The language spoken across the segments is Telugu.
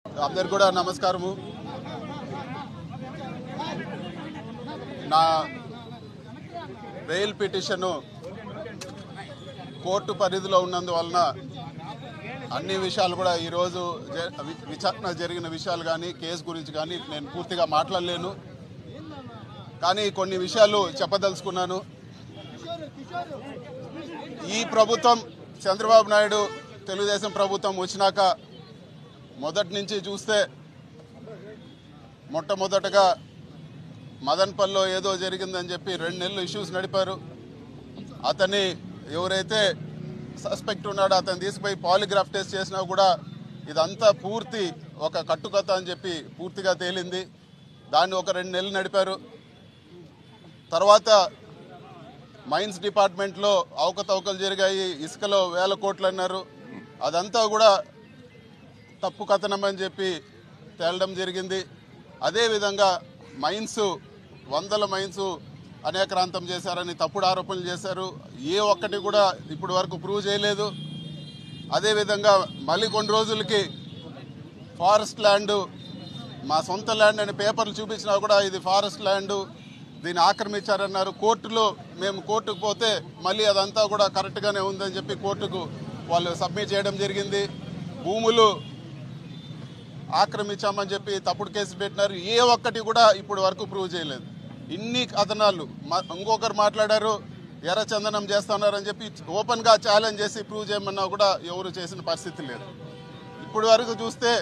అందరు కూడా నమస్కారము. నా బెయిల్ పిటిషన్ కోర్టు పరిధిలో ఉన్నందువలన అన్ని విషయాలు కూడా ఈరోజు విచారణ జరిగిన విషయాలు కానీ కేసు గురించి కానీ నేను పూర్తిగా మాట్లాడలేను. కానీ కొన్ని విషయాలు చెప్పదలుచుకున్నాను. ఈ ప్రభుత్వం చంద్రబాబు నాయుడు తెలుగుదేశం ప్రభుత్వం వచ్చినాక మొదటి నుంచి చూస్తే మొట్టమొదటగా మదన్పల్లిలో ఏదో జరిగిందని చెప్పి 2 నెలలు ఇష్యూస్ నడిపారు. అతన్ని ఎవరైతే సస్పెక్ట్ ఉన్నాడో అతను తీసుకుపోయి పాలిగ్రాఫ్ టెస్ట్ చేసినా కూడా ఇదంతా పూర్తి ఒక కట్టుకథ అని చెప్పి పూర్తిగా తేలింది. దాన్ని ఒక 2 నెలలు నడిపారు. తర్వాత మైన్స్ డిపార్ట్మెంట్లో అవకతవకలు జరిగాయి, ఇసుకలో 1000 కోట్లు అన్నారు. అదంతా కూడా తప్పు కథనం అని చెప్పి తేలడం జరిగింది. అదేవిధంగా మైన్స్ 100 మైన్స్ అనేక్రాంతం చేశారని తప్పుడు ఆరోపణలు చేశారు. ఏ ఒక్కటి కూడా ఇప్పటి వరకు ప్రూవ్ చేయలేదు. అదేవిధంగా మళ్ళీ కొన్ని రోజులకి ఫారెస్ట్ ల్యాండ్ మా సొంత ల్యాండ్ అని పేపర్లు చూపించినా కూడా ఇది ఫారెస్ట్ ల్యాండ్, దీన్ని ఆక్రమించారన్నారు. మేము కోర్టుకు పోతే మళ్ళీ అదంతా కూడా కరెక్ట్గానే ఉందని చెప్పి కోర్టుకు వాళ్ళు సబ్మిట్ చేయడం జరిగింది. భూములు ఆక్రమించామని చెప్పి తప్పుడు కేసు పెట్టినారు. ఏ ఒక్కటి కూడా ఇప్పటి వరకు ప్రూవ్ చేయలేదు. ఇన్ని కథనాలు. ఇంకొకరు మాట్లాడారు ఎర్రచందనం చేస్తున్నారని చెప్పి ఓపెన్గా ఛాలెంజ్ చేసి ప్రూవ్ చేయమన్నా కూడా ఎవరు చేసిన పరిస్థితి లేదు. ఇప్పటి వరకు చూస్తే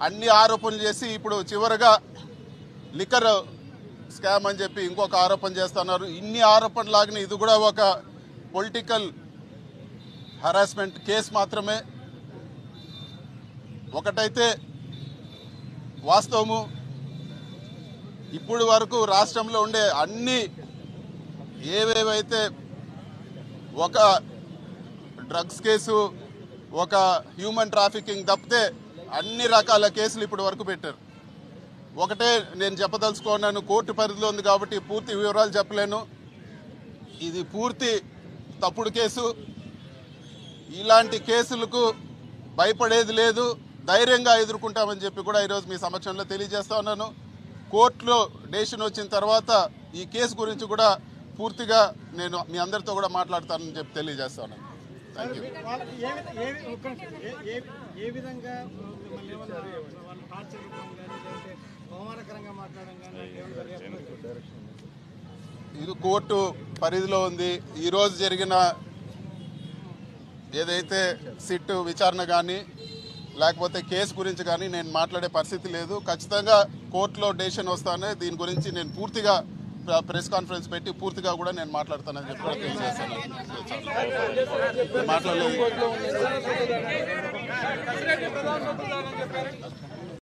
అన్ని ఆరోపణలు చేసి ఇప్పుడు చివరిగా లిక్కర్ స్కామ్ అని చెప్పి ఇంకొక ఆరోపణ చేస్తున్నారు. ఇన్ని ఆరోపణలాగిన ఇది కూడా ఒక పొలిటికల్ హరాస్మెంట్ కేసు మాత్రమే. ఒకటైతే వాస్తవము, ఇప్పుడు వరకు రాష్ట్రంలో ఉండే అన్ని ఏవేవైతే ఒక డ్రగ్స్ కేసు, ఒక హ్యూమన్ ట్రాఫికింగ్ తప్పితే అన్ని రకాల కేసులు ఇప్పటి వరకు పెట్టారు. ఒకటే నేను చెప్పదలుచుకున్నాను, కోర్టు పరిధిలో ఉంది కాబట్టి పూర్తి వివరాలు చెప్పలేను. ఇది పూర్తి తప్పుడు కేసు. ఇలాంటి కేసులకు భయపడేది లేదు, ధైర్యంగా ఎదుర్కొంటామని చెప్పి కూడా ఈరోజు మీ సమక్షంలో తెలియజేస్తా ఉన్నాను. కోర్టులో డెసిషన్ వచ్చిన తర్వాత ఈ కేసు గురించి కూడా పూర్తిగా నేను మీ అందరితో కూడా మాట్లాడతానని చెప్పి తెలియజేస్తా ఉన్నాను. Thank you. ఇది కోర్టు పరిధిలో ఉంది. ఈరోజు జరిగిన ఏదైతే సిట్ విచారణ కానీ లేకపోతే కేసు గురించి కానీ నేను మాట్లాడే పరిస్థితి లేదు. ఖచ్చితంగా కోర్టులో డెసిషన్ వస్తానే దీని గురించి నేను పూర్తిగా ప్రెస్ కాన్ఫరెన్స్ పెట్టి పూర్తిగా కూడా నేను మాట్లాడతానని చెప్పి కూడా తెలియజేస్తాను. మాట్లాడలేదు.